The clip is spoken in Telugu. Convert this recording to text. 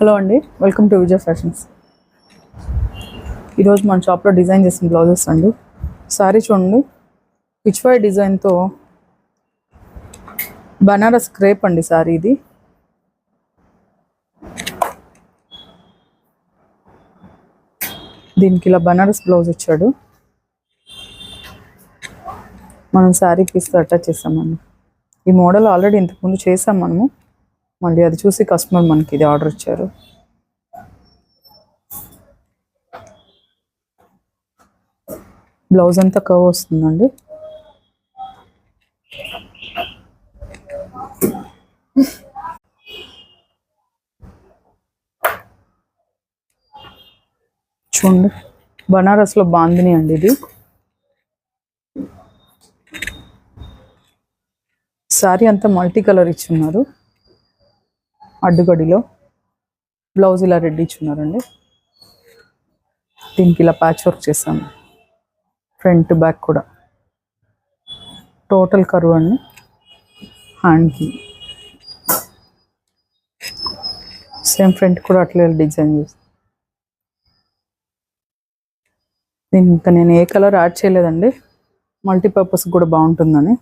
హలో అండి, వెల్కమ్ టు విజయ్ ఫ్యాషన్స్. ఈరోజు మన షాప్లో డిజైన్ చేసిన బ్లౌజెస్ అండి. సారీ చూడండి, పిచ్వాయ్ డిజైన్తో బనారస్ క్రేప్ అండి సారీ ఇది. దీనికి ఇలా బనారస్ బ్లౌజ్ ఇచ్చాడు. మనం శారీ పీస్తో అటాచ్ చేసామండి. ఈ మోడల్ ఆల్రెడీ ఇంతకుముందు చేసాం మనము. మళ్ళీ అది చూసి కస్టమర్ మనకి ఇది ఆర్డర్ ఇచ్చారు. బ్లౌజ్ అంతా కర్వ్ వస్తుందండి. చూడండి, బనారస్లో బాందిని అండి ఇది. శారీ అంతా మల్టీ కలర్ ఇచ్చున్నారు. అడ్డుగడిలో బ్లౌజ్ ఇలా రెడ్ ఇచ్చున్నారండి. దీనికి ఇలా ప్యాచ్ వర్క్ చేసాము, ఫ్రంట్ బ్యాక్ కూడా టోటల్ కర్వ్ అండి. హ్యాండ్కి సేమ్ ఫ్రంట్ కూడా అట్లే డిజైన్ చేస్తాను. దీనికి ఇంకా నేను ఏ కలర్ యాడ్ చేయలేదండి, మల్టీపర్పస్ కూడా బాగుంటుందని.